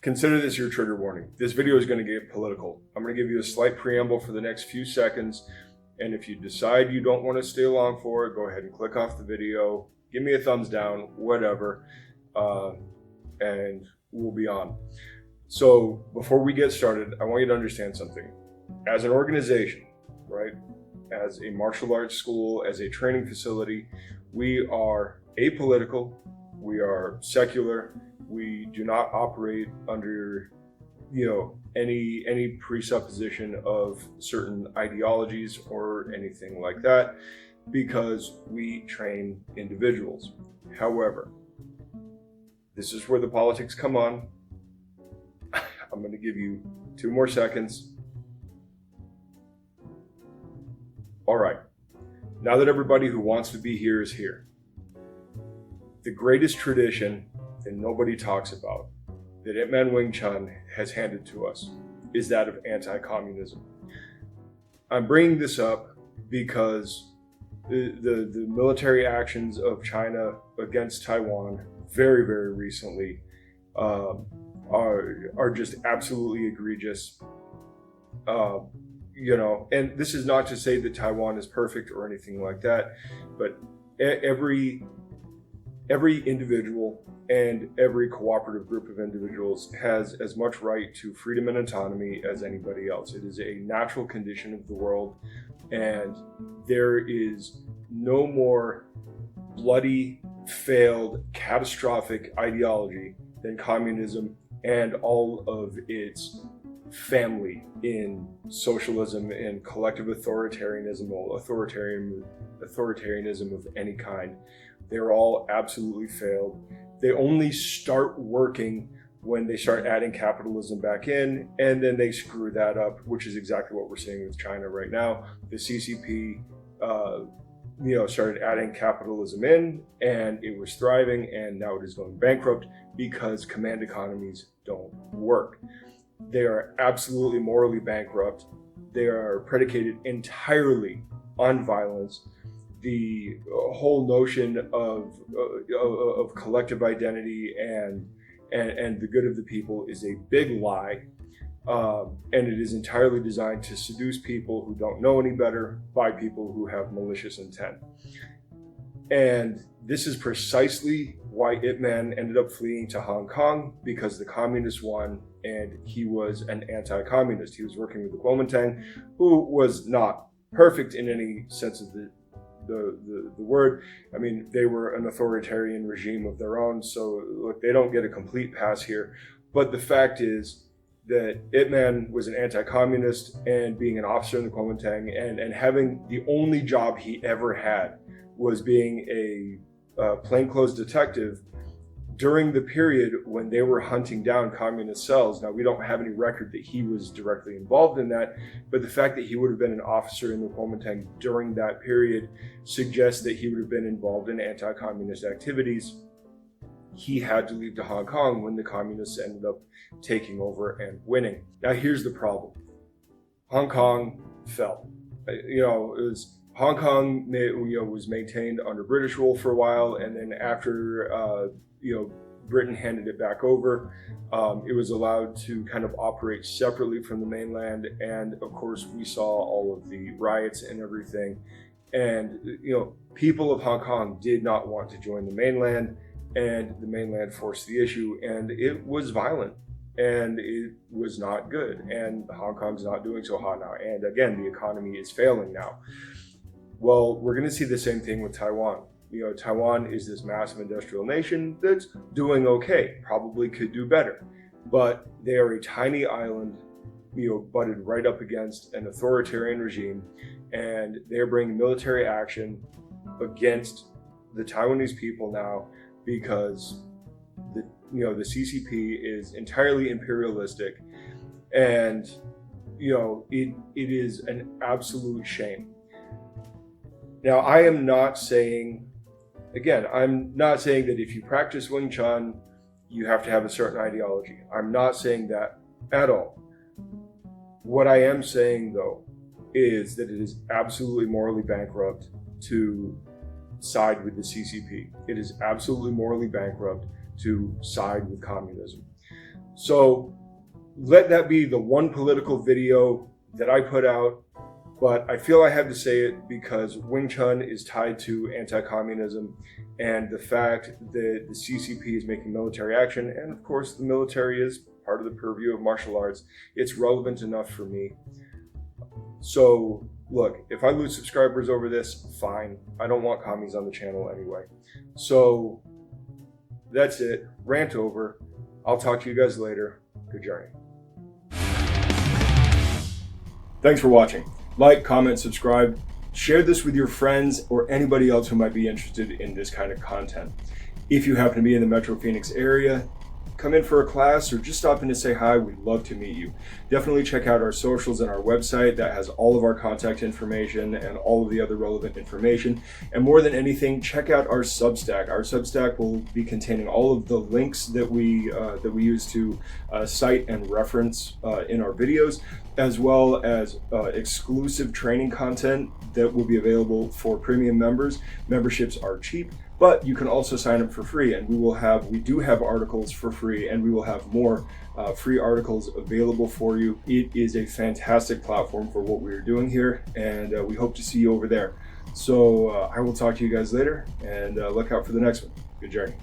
Consider this your trigger warning. This video is going to get political. I'm going to give you a slight preamble for the next few seconds. And if you decide you don't want to stay along for it, go ahead and click off the video. Give me a thumbs down, whatever, and we'll be on. So before we get started, I want you to understand something. As an organization, right, as a martial arts school, as a training facility, we are apolitical, we are secular, we do not operate under, any presupposition of certain ideologies or anything like that, because we train individuals. However, this is where the politics come on. I'm going to give you 2 more seconds. All right. Now that everybody who wants to be here is here, the greatest tradition that nobody talks about, that Ip Man Wing Chun has handed to us, is that of anti-communism. I'm bringing this up because the military actions of China against Taiwan very, very recently are just absolutely egregious. And this is not to say that Taiwan is perfect or anything like that, but every individual and every cooperative group of individuals has as much right to freedom and autonomy as anybody else. It is a natural condition of the world, and there is no more bloody, failed, catastrophic ideology than communism and all of its family in socialism and collective authoritarianism of any kind. They're all absolutely failed. They only start working when they start adding capitalism back in, and then they screw that up, which is exactly what we're seeing with China right now. The CCP started adding capitalism in, and it was thriving, and now it is going bankrupt because command economies don't work. They are absolutely morally bankrupt. They are predicated entirely on violence. The whole notion of collective identity and the good of the people is a big lie, and it is entirely designed to seduce people who don't know any better by people who have malicious intent. And this is precisely why Ip Man ended up fleeing to Hong Kong, because the communists won, and he was an anti-communist. He was working with the Kuomintang, who was not perfect in any sense of the word. I mean, they were an authoritarian regime of their own, so look, they don't get a complete pass here. But the fact is that Ip Man was an anti-communist, and being an officer in the Kuomintang and having the only job he ever had was being a plainclothes detective during the period when they were hunting down communist cells. Now, we don't have any record that he was directly involved in that, but the fact that he would have been an officer in the Kuomintang during that period suggests that he would have been involved in anti-communist activities. He had to leave to Hong Kong when the communists ended up taking over and winning. Now, here's the problem. Hong Kong fell. Hong Kong was maintained under British rule for a while, and then after Britain handed it back over, it was allowed to kind of operate separately from the mainland. And of course, we saw all of the riots and everything. And people of Hong Kong did not want to join the mainland, and the mainland forced the issue, and it was violent, and it was not good. And Hong Kong's not doing so hot now. And again, the economy is failing now. Well, we're going to see the same thing with Taiwan. Taiwan is this massive industrial nation that's doing okay, probably could do better, but they are a tiny island, butted right up against an authoritarian regime, and they're bringing military action against the Taiwanese people now because the CCP is entirely imperialistic, and it is an absolute shame. Now, I'm not saying that if you practice Wing Chun, you have to have a certain ideology. I'm not saying that at all. What I am saying, though, is that it is absolutely morally bankrupt to side with the CCP. It is absolutely morally bankrupt to side with communism. So let that be the one political video that I put out, but I feel I have to say it because Wing Chun is tied to anti-communism and the fact that the CCP is making military action, and of course the military is part of the purview of martial arts. It's relevant enough for me. So look, if I lose subscribers over this, fine. I don't want commies on the channel anyway. So that's it. Rant over. I'll talk to you guys later. Good journey. Thanks for watching. Like, comment, subscribe. Share this with your friends or anybody else who might be interested in this kind of content. If you happen to be in the Metro Phoenix area, come in for a class or just stop in to say hi. We'd love to meet you. Definitely check out our socials and our website that has all of our contact information and all of the other relevant information. And more than anything, check out our Substack. Our Substack will be containing all of the links that we use to cite and reference in our videos, as well as exclusive training content that will be available for premium members. Memberships are cheap, but you can also sign up for free, and we do have articles for free, and we will have more free articles available for you. It is a fantastic platform for what we're doing here, and we hope to see you over there. So I will talk to you guys later, and look out for the next one. Good journey.